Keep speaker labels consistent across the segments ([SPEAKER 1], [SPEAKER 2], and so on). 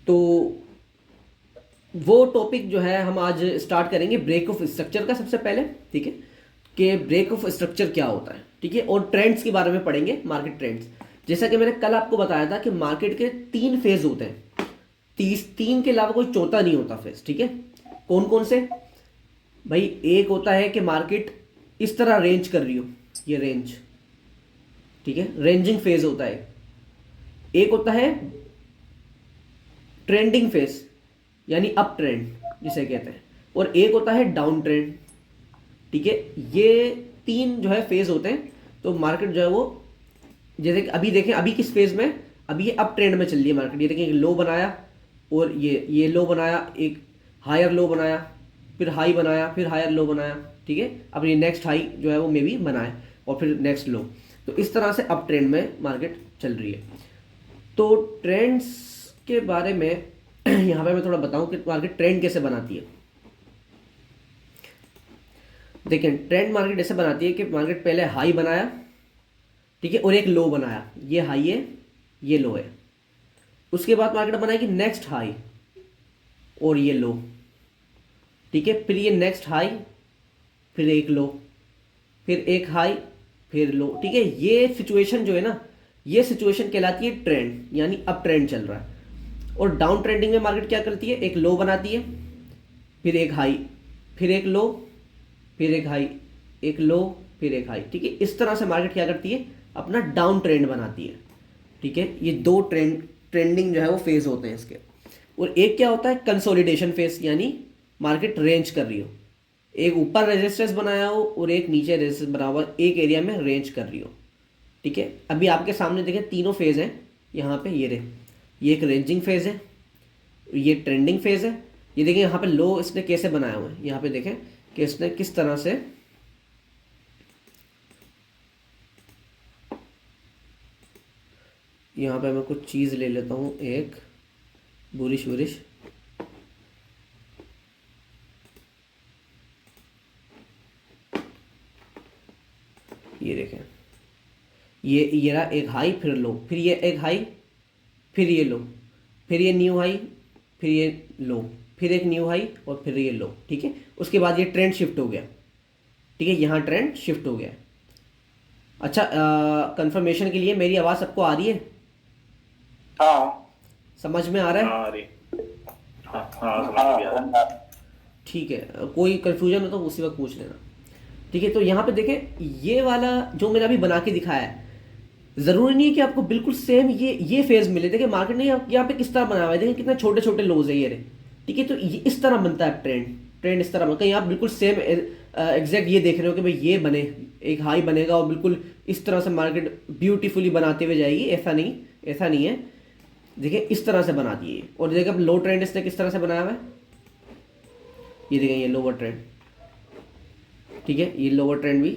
[SPEAKER 1] तो वो टॉपिक जो है हम आज स्टार्ट करेंगे ब्रेक ऑफ स्ट्रक्चर का सबसे पहले, ठीक है, कि ब्रेक ऑफ स्ट्रक्चर क्या होता है, ठीक है, और ट्रेंड्स के बारे में पढ़ेंगे, मार्केट ट्रेंड्स। जैसा कि मैंने कल आपको बताया था कि मार्केट के 3 फेज होते हैं, 3 के अलावा कोई चौथा नहीं होता फेज, ठीक है। कौन कौन से भाई? एक होता है कि मार्केट इस तरह रेंज कर रही हो, ये रेंज, ठीक है, रेंजिंग फेज होता है। एक होता है ट्रेंडिंग फेज यानी अप ट्रेंड जिसे कहते हैं, और एक होता है डाउन ट्रेंड, ठीक है। ये 3 जो है फेज होते हैं। तो मार्केट जो है वो, जैसे कि अभी देखें, अभी किस फेज में, अभी ये अप ट्रेंड में चल रही है मार्केट। ये देखें, लो बनाया और ये लो बनाया, एक हायर लो बनाया, फिर हाई बनाया, फिर हायर लो बनाया, ठीक है। अब ये नेक्स्ट हाई जो है वो मे भी बनाए और फिर नेक्स्ट लो। तो इस तरह से अप ट्रेंड में मार्केट चल रही है। तो ट्रेंड्स के बारे में यहाँ पे मैं थोड़ा बताऊं कि मार्केट ट्रेंड कैसे बनाती है। देखें, ट्रेंड मार्केट ऐसे बनाती है कि मार्केट पहले हाई बनाया, ठीक है, और एक लो बनाया, ये हाई है, ये लो है। उसके बाद मार्केट बनाएगी नेक्स्ट हाई और ये लो, ठीक है, फिर ये नेक्स्ट हाई, फिर एक लो, फिर एक हाई, फिर लो, ठीक है। ये सिचुएशन जो है ना, ये सिचुएशन कहलाती है ट्रेंड, यानी अप ट्रेंड चल रहा है। और डाउन ट्रेंडिंग में मार्केट क्या करती है? एक लो बनाती है, फिर एक हाई, फिर एक लो, फिर एक हाई, एक लो, फिर एक हाई, ठीक है। इस तरह से मार्केट क्या करती है? अपना डाउन ट्रेंड बनाती है, ठीक है। ये 2 ट्रेंडिंग जो है वो फेज होते हैं इसके। और एक क्या होता है? कंसोलिडेशन फेज, यानी मार्केट रेंज कर रही हो, एक ऊपर रेजिस्टेंस बनाया हो और एक नीचे रेजिस्टेंस बना हुआ, एक एरिया में रेंज कर रही हो, ठीक है। अभी आपके सामने देखें, तीनों फेज हैं यहाँ पे, ये एक रेंजिंग फेज है, ये ट्रेंडिंग फेज है। ये देखें यहाँ पे लो इसने कैसे बनाया हुआ है, यहाँ पे देखें कि इसने किस तरह से, यहाँ पे मैं कुछ चीज़ ले लेता हूँ, एक बुलिश बुलिश, ये देखें, ये रहा एक हाई, फिर लो, फिर ये एक हाई, फिर ये लो, फिर ये न्यू हाई, फिर ये लो, फिर एक न्यू हाई और फिर ये लो, ठीक है। उसके बाद ये ट्रेंड शिफ्ट हो गया, ठीक है, यहाँ ट्रेंड शिफ्ट हो गया। अच्छा, कंफर्मेशन के लिए मेरी आवाज़ सबको आ रही है?
[SPEAKER 2] हाँ
[SPEAKER 1] समझ में आ रहा है?
[SPEAKER 2] हाँ अरे हाँ हाँ समझ में आ रहा है।
[SPEAKER 1] ठीक है, कोई कन्फ्यूजन हो तो उसी वक्त पूछ लेना, ठीक है। तो यहाँ पे देखें, ये वाला जो मैंने अभी बना के दिखाया है, ज़रूरी नहीं है कि आपको बिल्कुल सेम ये फेज मिले। देखिए मार्केट ने यहाँ पे किस तरह बनाया हुआ है, देखिए कितने छोटे छोटे लोज है ये रहे, ठीक है। तो ये इस तरह बनता है ट्रेंड इस तरह कहीं आप बिल्कुल सेम एग्जैक्ट ये देख रहे हो कि भाई ये बने, एक हाई बनेगा और बिल्कुल इस तरह से मार्केट ब्यूटीफुली बनाते हुए जाएगी, ऐसा नहीं है। देखिए इस तरह से बना दिए। और देखिए अब लो ट्रेंड इसने किस तरह से बनाया हुआ है, ये देखें, ये लोअर ट्रेंड, ठीक है, ये लोअर ट्रेंड भी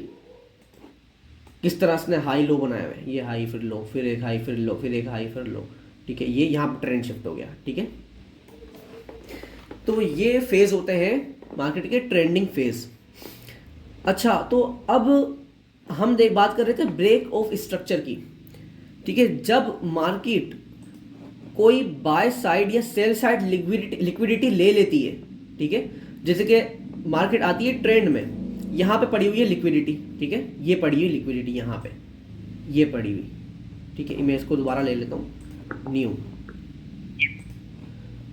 [SPEAKER 1] किस तरह से हाई लो बनाया हुआ है, ये हाई फिर लो, फिर एक हाई फिर लो, फिर एक हाई फिर लो, ठीक है। ये यहाँ पर ट्रेंड शिफ्ट हो गया, ठीक है। तो ये फेज होते हैं मार्केट के ट्रेंडिंग फेज। अच्छा, तो अब हम बात कर रहे थे ब्रेक ऑफ स्ट्रक्चर की, ठीक है। जब मार्केट कोई बाय साइड या सेल साइड लिक्विडिटी ले लेती है, ठीक है, जैसे कि मार्केट आती है ट्रेंड में, यहाँ पे पड़ी हुई है लिक्विडिटी, ठीक है, ये पड़ी हुई लिक्विडिटी यहाँ पे, ये पड़ी हुई, ठीक है। मैं इसको दोबारा ले लेता हूँ, न्यू,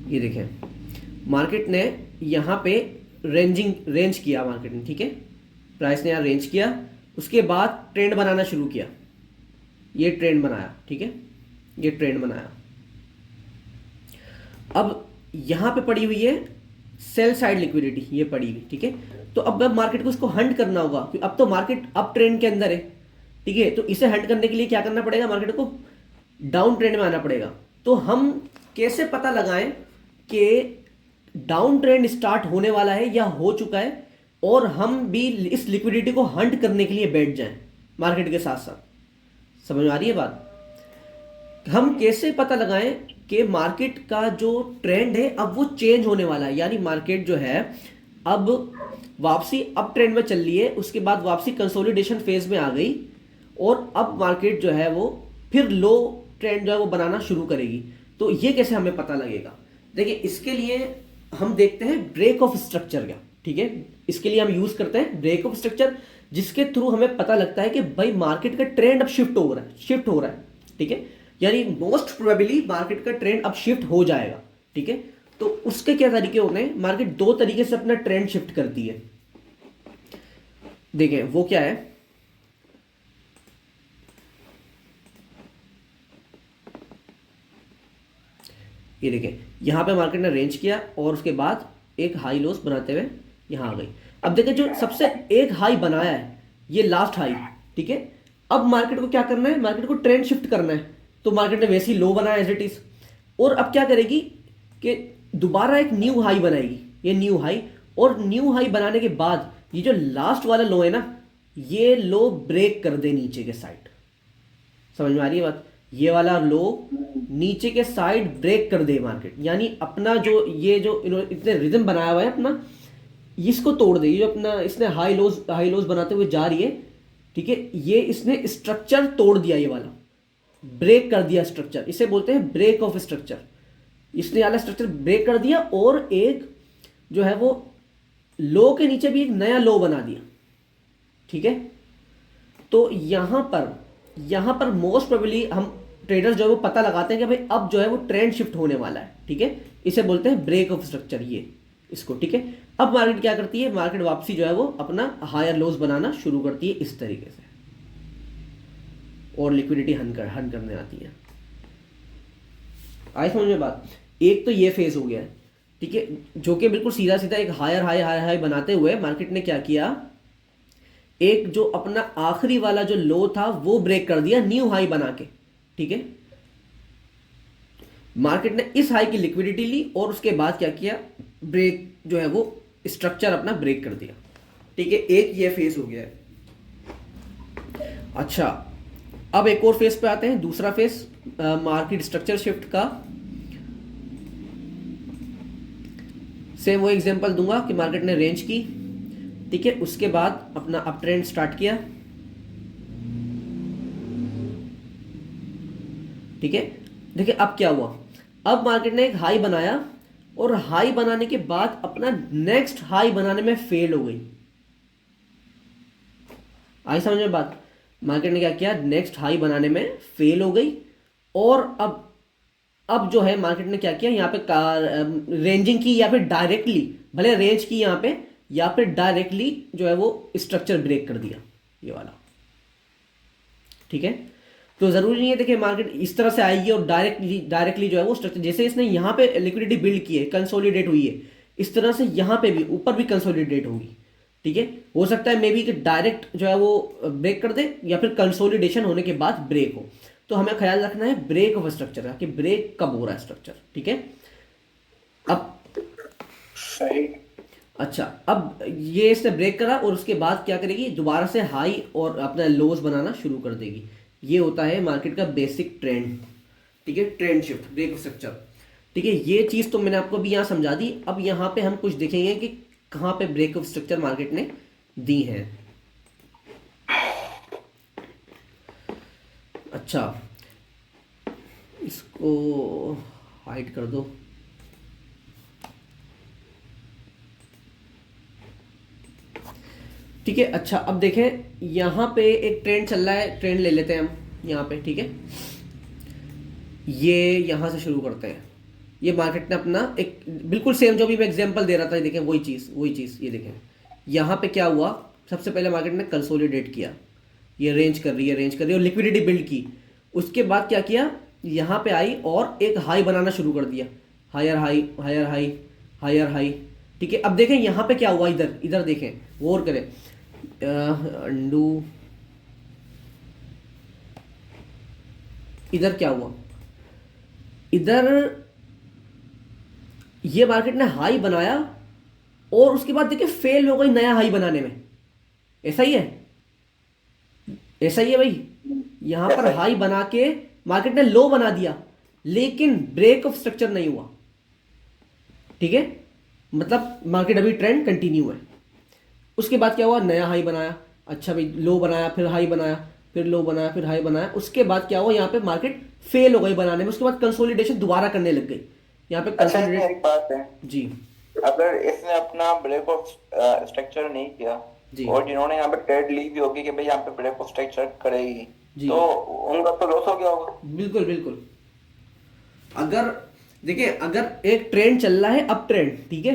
[SPEAKER 1] ये देखें मार्केट ने यहाँ पे रेंज किया मार्केट ने, ठीक है, प्राइस ने यहाँ रेंज किया, उसके बाद ट्रेंड बनाना शुरू किया, ये ट्रेंड बनाया, ठीक है, ये ट्रेंड बनाया। अब यहाँ पे पड़ी हुई है सेल साइड लिक्विडिटी, ये पड़ी हुई, ठीक है। तो अब मार्केट को इसको हंट करना होगा, क्योंकि अब तो मार्केट अप ट्रेंड के अंदर है, ठीक है। तो इसे हंट करने के लिए क्या करना पड़ेगा? मार्केट को डाउन ट्रेंड में आना पड़ेगा। तो हम कैसे पता लगाएं कि डाउन ट्रेंड स्टार्ट होने वाला है या हो चुका है, और हम भी इस लिक्विडिटी को हंट करने के लिए बैठ जाएं मार्केट के साथ साथ? समझ में आ रही है बात? हम कैसे पता लगाएं कि मार्केट का जो ट्रेंड है अब वो चेंज होने वाला है, यानी मार्केट जो है अब वापसी अप ट्रेंड में चल रही है, उसके बाद वापसी कंसोलिडेशन फेज में आ गई, और अब मार्केट जो है वो फिर लो ट्रेंड जो है वो बनाना शुरू करेगी। तो ये कैसे हमें पता लगेगा? देखिए इसके लिए हम देखते हैं ब्रेक ऑफ स्ट्रक्चर का, ठीक है। इसके लिए हम यूज करते हैं ब्रेक ऑफ स्ट्रक्चर, जिसके थ्रू हमें पता लगता है कि भाई मार्केट का ट्रेंड अब शिफ्ट हो रहा है, ठीक है। यानी मोस्ट प्रोबेबली मार्केट का ट्रेंड अब शिफ्ट हो जाएगा, ठीक है। तो उसके क्या तरीके होते हैं? मार्केट दो तरीके से अपना ट्रेंड शिफ्ट करती है। देखें वो क्या है। ये देखें, यहां पे मार्केट ने रेंज किया और उसके बाद एक हाई लॉस बनाते हुए यहां आ गई। अब देखें जो सबसे एक हाई बनाया है ये लास्ट हाई, ठीक है। अब मार्केट को क्या करना है? मार्केट को ट्रेंड शिफ्ट करना है। तो मार्केट ने वैसे ही लो बनाया एज इट इज, और अब क्या करेगी कि दोबारा एक न्यू हाई बनाएगी, ये न्यू हाई। और न्यू हाई बनाने के बाद ये जो लास्ट वाला लो है ना, ये लो ब्रेक कर दे नीचे के साइड। समझ में आ रही है बात? ये वाला लो नीचे के साइड ब्रेक कर दे मार्केट, यानी अपना जो ये जो इतने रिदम बनाया हुआ है अपना, इसको तोड़ दे। ये जो अपना इसने हाई लोज बनाते हुए जा रही है, ठीक है। ये इसने स्ट्रक्चर तोड़ दिया, ये वाला ब्रेक कर दिया स्ट्रक्चर, इसे बोलते हैं ब्रेक ऑफ स्ट्रक्चर। इसने वाला स्ट्रक्चर ब्रेक कर दिया और एक जो है वो लो के नीचे भी एक नया लो बना दिया, ठीक है। तो यहां पर मोस्ट प्रोबेबली हम ट्रेडर्स जो है वो पता लगाते हैं कि भाई अब जो है वो ट्रेंड शिफ्ट होने वाला है, ठीक है। इसे बोलते हैं ब्रेक ऑफ स्ट्रक्चर, ये इसको, ठीक है। अब मार्केट क्या करती है? मार्केट वापसी जो है वो अपना हायर लोज बनाना शुरू करती है इस तरीके से, और लिक्विडिटी हन करने आती है। आई समझ में बात? एक तो ये फेज हो गया है, ठीक है, जो कि बिल्कुल सीधा सीधा एक हायर हाई बनाते हुए मार्केट ने क्या किया, एक जो अपना आखिरी वाला जो लो था वो ब्रेक कर दिया न्यू हाई बना के, ठीक है। मार्केट ने इस हाई की लिक्विडिटी ली और उसके बाद क्या किया, ब्रेक जो है वो स्ट्रक्चर अपना ब्रेक कर दिया, ठीक है। एक ये फेज हो गया है। अच्छा, अब एक और फेज पे आते हैं, दूसरा फेज मार्केट स्ट्रक्चर शिफ्ट का। सेम वो एग्जांपल दूंगा कि मार्केट ने रेंज की, ठीक है, उसके बाद अपना अप ट्रेंड स्टार्ट किया, ठीक है। देखिए अब क्या हुआ, अब मार्केट ने एक हाई बनाया और हाई बनाने के बाद अपना नेक्स्ट हाई बनाने में फेल हो गई। आई समझ में बात? मार्केट ने क्या किया, नेक्स्ट हाई बनाने में फेल हो गई, और अब जो है मार्केट ने क्या किया, यहाँ पे रेंजिंग की या फिर डायरेक्टली, भले रेंज की यहाँ पे, या फिर डायरेक्टली जो है वो स्ट्रक्चर ब्रेक कर दिया, ये वाला, ठीक है। तो जरूरी नहीं है, देखिए मार्केट इस तरह से आएगी और डायरेक्टली जो है वो स्ट्रक्चर, जैसे इसने यहाँ पे लिक्विडिटी बिल्ड की है, कंसोलिडेट हुई है, इस तरह से यहाँ पे भी ऊपर भी कंसोलिडेट होगी, ठीक है। हो सकता है मे बी कि डायरेक्ट जो है वो ब्रेक कर दे या फिर कंसोलिडेशन होने के बाद ब्रेक हो। तो हमें ख्याल रखना है ब्रेक ऑफ स्ट्रक्चर का, कि ब्रेक कब हो रहा है स्ट्रक्चर, ठीक है। अब
[SPEAKER 2] सही।
[SPEAKER 1] अच्छा, अब ये इसने ब्रेक करा और उसके बाद क्या करेगी, दोबारा से हाई और अपना लोज बनाना शुरू कर देगी। ये होता है मार्केट का बेसिक ट्रेंड, ठीक है, trend shift, break of structure, ठीक है। ये चीज़ तो मैंने आपको अभी यहाँ समझा दी। अब यहाँ पे हम कुछ देखेंगे कि कहाँ पे ब्रेक ऑफ स्ट्रक्चर मार्केट ने दी है। अच्छा, इसको हाइड कर दो। ठीक है। अच्छा, अब देखें यहाँ पे एक ट्रेंड चल रहा है, ट्रेंड ले लेते हैं हम यहाँ पे, ठीक है। ये यहाँ से शुरू करते हैं। ये मार्केट ने अपना एक बिल्कुल सेम जो भी मैं एग्जांपल दे रहा था, देखें वही चीज़ ये देखें। यहाँ पे क्या हुआ, सबसे पहले मार्केट ने कंसोलिडेट किया, ये रेंज कर रही है और लिक्विडिटी बिल्ड की। उसके बाद क्या किया, यहाँ पे आई और एक हाई बनाना शुरू कर दिया, higher high higher high higher high, ठीक है। अब देखें यहाँ पे क्या हुआ, इधर देखें, गौर करें, अंडू, इधर क्या हुआ, इधर ये मार्केट ने हाई बनाया और उसके बाद देखिए फेल हो गई नया हाई बनाने में। ऐसा ही है भाई, यहां पर हाई बना के मार्केट ने लो बना दिया, लेकिन ब्रेक ऑफ स्ट्रक्चर नहीं हुआ, ठीक है। मतलब मार्केट अभी ट्रेंड कंटिन्यू है। उसके बाद क्या हुआ, नया हाई बनाया, अच्छा भाई लो बनाया, फिर हाई बनाया, फिर लो बनाया, फिर हाई बनाया। उसके बाद क्या हुआ, यहाँ पे मार्केट फेल हो गई बनाने में, उसके बाद कंसोलिडेशन दोबारा करने लग गई। यहाँ पे
[SPEAKER 3] अच्छा, इसमें
[SPEAKER 1] कंसोलिडेट।
[SPEAKER 3] एक बात है,
[SPEAKER 1] जी।
[SPEAKER 3] अगर इसने अपना ब्रेक ऑफ स्ट्रक्चर नहीं किया
[SPEAKER 1] जी।
[SPEAKER 3] और जिन्होंने यहाँ पे ट्रेड ली भी होगी कि भाई यहाँ पे ब्रेक ऑफ स्ट्रक्चर करेगी,
[SPEAKER 1] जी।
[SPEAKER 3] तो उनका तो लॉस हो गया होगा।
[SPEAKER 1] बिल्कुल बिल्कुल। अगर देखिए, अगर एक ट्रेंड चल रहा है अप ट्रेंड, ठीक है,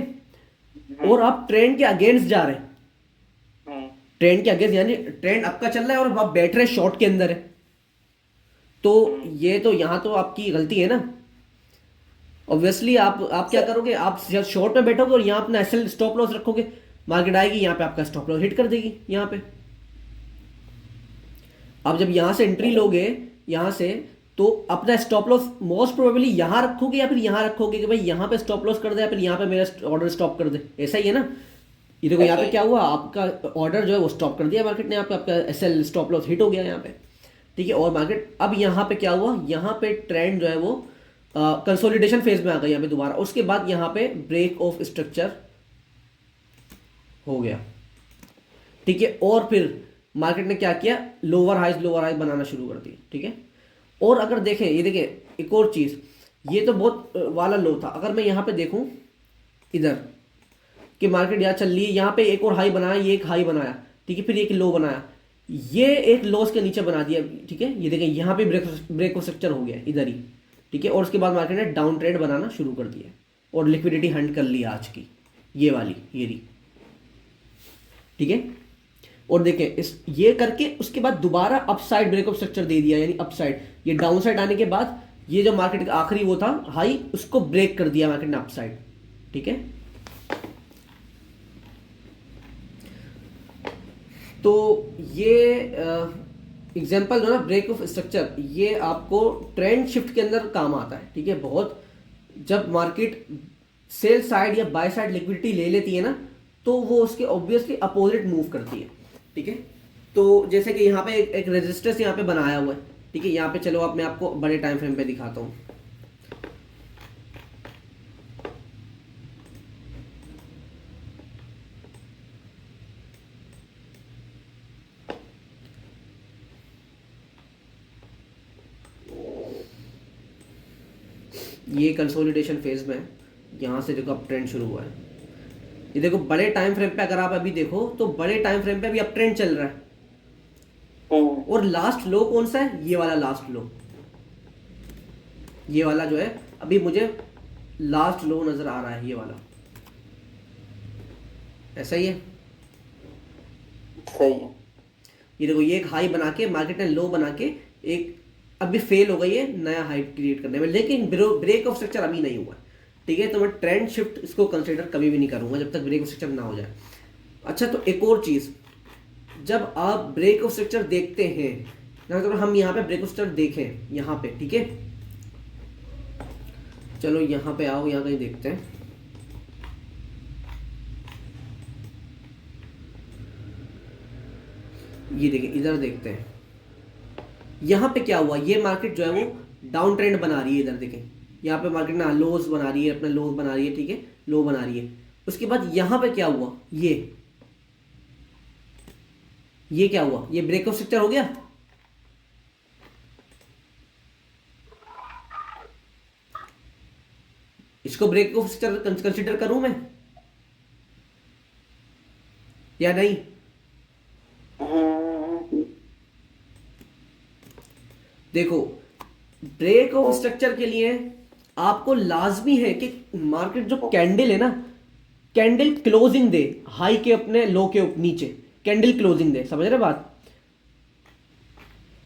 [SPEAKER 1] और आप ट्रेंड के अगेंस्ट जा रहे हैं,
[SPEAKER 3] हम्म।
[SPEAKER 1] ट्रेंड के अगेंस्ट, यानी ट्रेंड आपका चल रहा है और आप बैठ रहे शॉर्ट के अंदर है, तो ये तो यहाँ तो आपकी गलती है ना। ऑब्वियसली आप क्या करोगे, आप शॉर्ट में बैठोगे और यहाँ अपना एसएल स्टॉप लॉस रखोगे, मार्केट आएगी यहाँ पे आपका स्टॉप लॉस हिट कर देगी। यहाँ पे आप जब यहाँ से एंट्री लोगे यहाँ से, तो अपना स्टॉप लॉस मोस्ट प्रोबेबली यहाँ रखोगे या फिर यहाँ रखोगे कि भाई यहाँ पे स्टॉप लॉस कर दे या फिर यहाँ पे मेरा ऑर्डर स्टॉप कर दे, ऐसा ही है ना। ये देखो यहाँ पे क्या हुआ, आपका ऑर्डर जो है वो स्टॉप कर दिया मार्केट ने, आपका एसएल स्टॉप लॉस हिट हो गया यहाँ पे, ठीक है। और मार्केट अब यहाँ पे क्या हुआ, यहाँ पे ट्रेंड जो है वो कंसोलिडेशन फेज में आ गई यहाँ पे दोबारा, उसके बाद यहाँ पे ब्रेक ऑफ स्ट्रक्चर हो गया, ठीक है। और फिर मार्केट ने क्या किया, लोअर हाइज बनाना शुरू कर दी, ठीक है। और अगर देखें, ये देखें एक और चीज़, ये तो बहुत वाला लो था। अगर मैं यहाँ पे देखूँ इधर कि मार्केट यहाँ चल रही है, यहाँ पे एक और हाई बनाया, ये एक हाई बनाया, ठीक है, फिर एक लो बनाया, ये एक लॉस के नीचे बना दिया, ठीक है। ये देखें यहाँ पे ब्रेक ऑफ स्ट्रक्चर हो गया इधर ही, ठीक है। और उसके बाद मार्केट ने डाउन ट्रेंड बनाना शुरू कर दिया और लिक्विडिटी हंट कर लिया आज की, ये वाली ये रही, ठीक है। और देखें इस ये करके उसके बाद दोबारा अपसाइड ब्रेक ऑफ स्ट्रक्चर दे दिया, यानी अपसाइड, ये डाउन साइड आने के बाद ये जो मार्केट का आखिरी वो था हाई, उसको ब्रेक कर दिया मार्केट ने अपसाइड, ठीक है। तो ये एग्जांपल जो ना ब्रेक ऑफ स्ट्रक्चर, ये आपको ट्रेंड शिफ्ट के अंदर काम आता है, ठीक है। बहुत जब मार्केट सेल साइड या बाय साइड लिक्विडिटी ले लेती है ना, तो वो उसके ऑब्वियसली अपोजिट मूव करती है, ठीक है। तो जैसे कि यहाँ पे एक रेजिस्टेंस यहाँ पे बनाया हुआ है, ठीक है। यहाँ पे चलो अब मैं आपको बड़े टाइम फ्रेम पे दिखाता हूँ। ये कंसोलिडेशन फेज में है, यहाँ से देखो अप ट्रेंड शुरू हुआ है। ये देखो बड़े टाइम फ्रेम पे अगर आप अभी देखो तो बड़े टाइम फ्रेम पे अभी अप ट्रेंड चल रहा है, और लास्ट लो कौन सा है, ये वाला लास्ट लो, ये वाला जो है अभी मुझे लास्ट लो नजर आ रहा है, ये वाला, ऐसा ही है,
[SPEAKER 3] सही है।
[SPEAKER 1] ये देखो ये एक हाई बना के मार्केट ने लो बना के एक अभी फेल हो गई है नया हाई क्रिएट करने में, लेकिन ब्रेक ऑफ स्ट्रक्चर अभी नहीं हुआ, ठीक है। तो मैं ट्रेंड शिफ्ट इसको कंसीडर कभी भी नहीं करूंगा जब तक ब्रेक ऑफ स्ट्रक्चर ना हो जाए। अच्छा, तो एक और चीज़, जब आप ब्रेक ऑफ स्ट्रक्चर देखते हैं, अगर हम यहाँ पे ब्रेक ऑफ स्ट्रक्चर देखें यहाँ पे, ठीक है, चलो यहाँ पे आओ, यहाँ कहीं देखते हैं। ये देखिए इधर देखते हैं, यहाँ पे क्या हुआ, ये मार्केट जो है वो डाउन ट्रेंड बना रही है, इधर देखें यहाँ पे मार्केट ना लोज बना रही है, अपना लोज बना रही है, ठीक है, लो बना रही है। उसके बाद यहाँ पे क्या हुआ, ये क्या हुआ, ये ब्रेक ऑफ स्ट्रक्चर हो गया, इसको ब्रेक ऑफ स्ट्रक्चर कंसीडर करूं मैं या नहीं। देखो ब्रेक ऑफ स्ट्रक्चर के लिए आपको लाजमी है कि मार्केट जो कैंडल है ना, कैंडल क्लोजिंग दे हाई के अपने लो के नीचे, कैंडल क्लोजिंग दे, समझ रहे बात,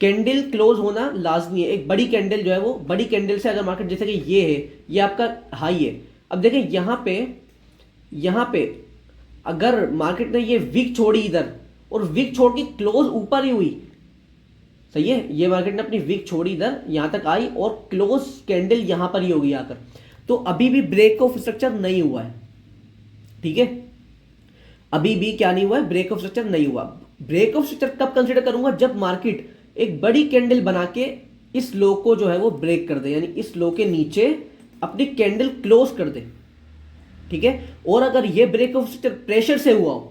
[SPEAKER 1] कैंडल क्लोज होना लाजमी है। एक बड़ी कैंडल जो है वो, बड़ी कैंडल से अगर मार्केट जैसे कि ये है, ये आपका हाई है, अब देखें यहाँ पे अगर मार्केट ने ये विक छोड़ी इधर और विक छोड़ के क्लोज ऊपर ही हुई, सही है, ये मार्केट ने अपनी विक छोड़ी इधर, यहां तक आई और क्लोज कैंडल यहां पर ही होगी आकर, तो अभी भी ब्रेक ऑफ स्ट्रक्चर नहीं हुआ है, ठीक है, अभी भी क्या नहीं हुआ है, ब्रेक ऑफ स्ट्रक्चर नहीं हुआ। ब्रेक ऑफ स्ट्रक्चर कब कंसीडर करूंगा, जब मार्केट एक बड़ी कैंडल बना के इस लो को जो है वो ब्रेक कर दे, यानी इस लो के नीचे अपनी कैंडल क्लोज कर दे, ठीक है। और अगर ये ब्रेक ऑफ स्ट्रक्चर प्रेशर से हुआ हो,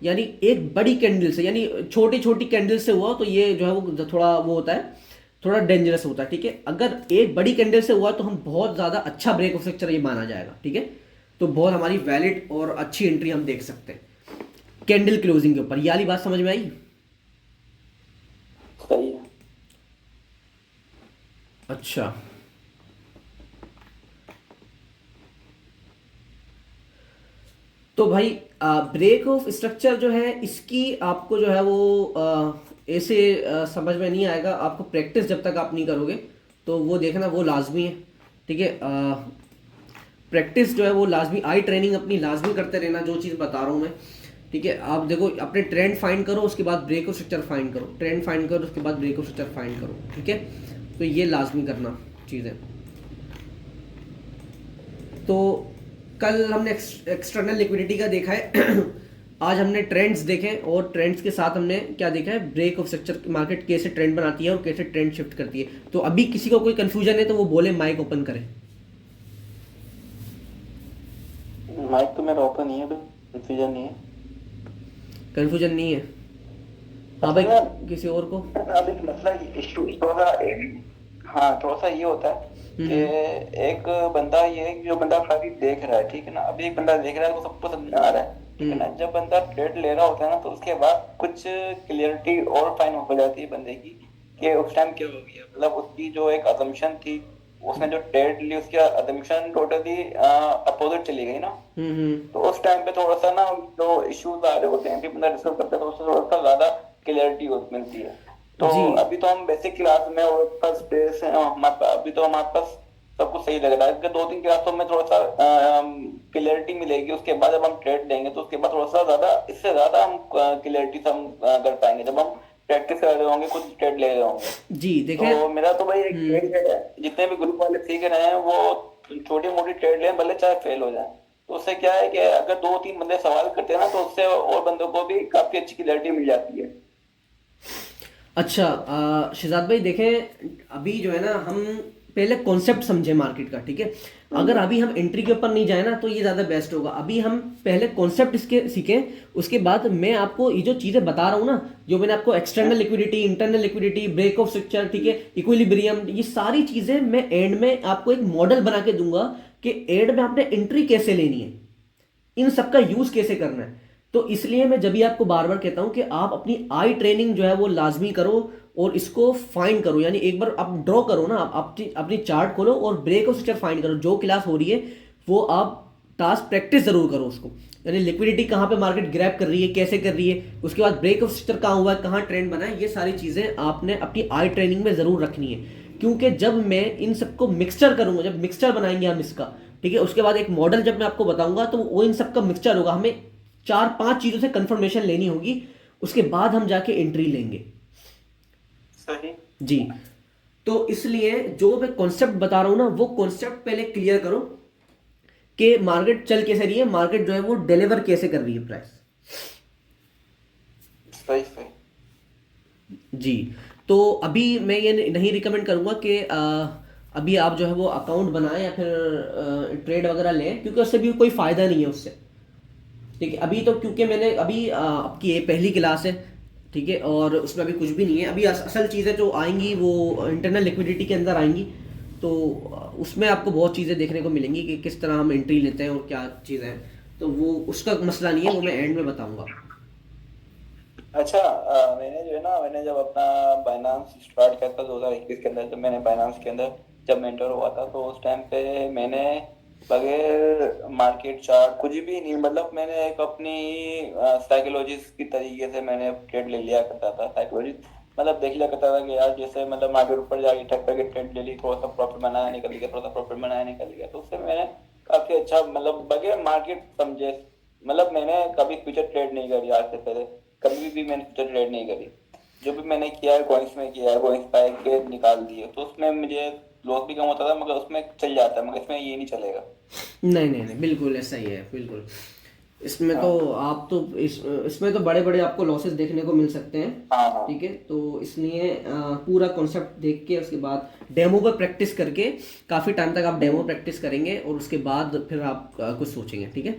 [SPEAKER 1] यानी एक बड़ी कैंडल से, यानी छोटी छोटी कैंडल से हुआ, तो ये जो है वो थोड़ा वो होता है, थोड़ा डेंजरस होता है, ठीक है। अगर एक बड़ी कैंडल से हुआ तो हम बहुत ज़्यादा अच्छा ब्रेक ऑफ स्ट्रक्चर ये माना जाएगा, ठीक है। तो बहुत हमारी वैलिड और अच्छी एंट्री हम देख सकते हैं कैंडल क्लोजिंग के ऊपर। ये वाली बात समझ में आई?
[SPEAKER 3] सही है।
[SPEAKER 1] अच्छा, तो भाई ब्रेक ऑफ स्ट्रक्चर जो है इसकी आपको जो है वो ऐसे समझ में नहीं आएगा, आपको प्रैक्टिस जब तक आप नहीं करोगे तो वो देखना वो लाजमी है, ठीक है। प्रैक्टिस जो है वो लाजमी, आई ट्रेनिंग अपनी लाजमी करते रहना, जो चीज़ बता रहा हूँ मैं, ठीक है। आप देखो अपने ट्रेंड फाइंड करो, उसके बाद ब्रेक ऑफ स्ट्रक्चर फाइंड करो, ट्रेंड फाइंड करो, उसके बाद ब्रेक ऑफ स्ट्रक्चर फाइंड करो, ठीक है। तो ये लाजमी करना चीज़ है। तो कल हमने एक्सटर्नल लिक्विडिटी का देखा है आज हमने ट्रेंड्स देखे और ट्रेंड्स के साथ हमने क्या देखा है, ब्रेक ऑफ स्ट्रक्चर मार्केट कैसे ट्रेंड बनाती है और कैसे ट्रेंड शिफ्ट करती है। तो अभी किसी को कोई कंफ्यूजन है तो वो बोले, माइक ओपन करें।
[SPEAKER 3] माइक तो मेरा ओपन नहीं है, कंफ्यूजन नहीं है।
[SPEAKER 1] कंफ्यूजन नहीं है? हाँ भाई, किसी और को?
[SPEAKER 3] अब एक मसला इशू थोड़ा, हाँ थोड़ा सा ये होता है कि एक बंदा, ये जो बंदा काफी देख रहा है, ठीक है ना, अभी एक बंदा देख रहा है, वो सबको समझ में आ रहा है, ठीक है ना। जब बंदा ट्रेड ले रहा होता है ना, तो उसके बाद कुछ क्लियरिटी और फाइन हो जाती है बंदे की कि उस टाइम क्या हो गया, मतलब उसकी जो एक असम्पशन थी, उसने जो ट्रेड ली उसकी असम्पशन टोटली अपोजिट चली गई ना। तो उस टाइम पे थोड़ा सा ना जो इश्यूज आ रहे होते हैं, कि बंदा रिसर्च करता है तो उससे थोड़ा सा ज्यादा क्लियरिटी मिलती है। तो अभी तो हम बेसिक क्लास में और फर्स्ट डे से अभी तो हमारे पास सब कुछ सही लग रहा है। 2-3 क्लासों में थोड़ा सा क्लियरिटी मिलेगी, उसके बाद जब हम ट्रेड लेंगे तो उसके बाद थोड़ा सा ज्यादा, इससे ज्यादा हम क्लियरिटी से हम कर पाएंगे जब हम प्रैक्टिस कर रहे होंगे, कुछ ट्रेड ले रहे होंगे।
[SPEAKER 1] जी देखें,
[SPEAKER 3] तो मेरा तो भाई एक ट्रेड है, जितने भी ग्रुप वाले सीख रहे हैं वो छोटी मोटी ट्रेड लें, भले चाहे फेल हो जाए। तो उससे क्या है कि अगर 2-3 बंदे सवाल करते हैं ना, तो उससे और बंदों को भी काफी अच्छी क्लियरिटी मिल जाती है।
[SPEAKER 1] अच्छा शहजाद भाई देखें, अभी जो है ना हम पहले कॉन्सेप्ट समझे मार्केट का, ठीक है। अगर अभी हम एंट्री के ऊपर नहीं जाए ना तो ये ज़्यादा बेस्ट होगा। अभी हम पहले कॉन्सेप्ट इसके सीखें, उसके बाद मैं आपको ये जो चीज़ें बता रहा हूँ ना, जो मैंने आपको external liquidity, internal liquidity, break of structure, ठीक है, इक्विलिब्रियम, ये सारी चीज़ें मैं एंड में आपको एक मॉडल बना के दूंगा कि एंड में आपने एंट्री कैसे लेनी है, इन सबका यूज़ कैसे करना है। तो इसलिए मैं जब भी आपको बार बार कहता हूं कि आप अपनी आई ट्रेनिंग जो है वो लाजमी करो और इसको फाइंड करो, यानी एक बार आप ड्रॉ करो ना, आप अपनी चार्ट खोलो और ब्रेक ऑफ स्ट्रक्चर फाइंड करो। जो क्लास हो रही है वो आप टास्क प्रैक्टिस जरूर करो उसको, यानी लिक्विडिटी कहाँ पे मार्केट ग्रैब कर रही है, कैसे कर रही है, उसके बाद ब्रेक ऑफ स्ट्रक्चर कहाँ हुआ है, कहाँ ट्रेंड बना है, ये सारी चीज़ें आपने अपनी आई ट्रेनिंग में ज़रूर रखनी है। क्योंकि जब मैं इन सबको मिक्सचर करूंगा, जब मिक्सचर बनाएंगे हम इसका, ठीक है, उसके बाद एक मॉडल जब मैं आपको बताऊंगा तो वो इन सबका मिक्सचर होगा। हमें 4-5 चीज़ों से कंफर्मेशन लेनी होगी, उसके बाद हम जाके एंट्री लेंगे।
[SPEAKER 3] सही
[SPEAKER 1] जी, तो इसलिए जो मैं कॉन्सेप्ट बता रहा हूं ना, वो कॉन्सेप्ट पहले क्लियर करो कि मार्केट चल कैसे रही है, मार्केट जो है वो डिलीवर कैसे कर रही है प्राइस।
[SPEAKER 3] सही सही।
[SPEAKER 1] जी, तो अभी मैं ये नहीं रिकमेंड करूंगा कि अभी आप जो है वो अकाउंट बनाएं या फिर ट्रेड वगैरह लें, क्योंकि उससे भी कोई फ़ायदा नहीं है उससे, ठीक है। अभी तो क्योंकि मैंने अभी आपकी ये पहली क्लास है, ठीक है, और उसमें अभी कुछ भी नहीं है। अभी असल चीज़ें जो आएंगी वो इंटरनल लिक्विडिटी के अंदर आएंगी, तो उसमें आपको बहुत चीज़ें देखने को मिलेंगी कि किस तरह हम एंट्री लेते हैं और क्या चीज़ें हैं। तो वो उसका मसला नहीं है, वो मैं एंड में बताऊंगा।
[SPEAKER 3] अच्छा, मैंने जब अपना बाइनांस स्टार्ट किया था 2021 के अंदर, जब मैंने बाइनांस के अंदर जब मेंटर हुआ था, तो उस टाइम पे मैंने बगैर मार्केट चार्ट कुछ भी नहीं, मतलब मैंने एक अपनी साइकोलॉजिस्ट की तरीके से मैंने ट्रेड ले लिया करता था। साइकोलॉजिस्ट मतलब देख लिया करता था कि यार जैसे मतलब मार्केट ऊपर जाके ठक करके ट्रेड ले ली, थोड़ा सा प्रॉफिट बनाया निकल गया, थोड़ा सा प्रॉफिट बनाया निकल गया। तो उससे मैंने काफी अच्छा, मतलब बगैर मार्केट समझे, मतलब मैंने कभी फ्यूचर ट्रेड नहीं करी आज से पहले, कभी भी मैंने फ्यूचर ट्रेड नहीं करी। जो भी मैंने किया है कॉइन्स में किया है, कॉइन्स पाए के निकाल दिए, तो उसमें मुझे लॉस भी कम होता था, मगर उसमें चल जाता है, मगर इसमें ये नहीं चलेगा।
[SPEAKER 1] नहीं नहीं नहीं, बिल्कुल ऐसा ही है, बिल्कुल। इसमें तो आप तो इसमें तो बड़े बड़े आपको लॉसेस देखने को मिल सकते हैं,
[SPEAKER 3] हाँ
[SPEAKER 1] ठीक है। तो इसलिए पूरा कॉन्सेप्ट देख के उसके बाद डेमो पर प्रैक्टिस करके काफ़ी टाइम तक आप डेमो प्रैक्टिस करेंगे और उसके बाद फिर आप कुछ सोचेंगे, ठीक है।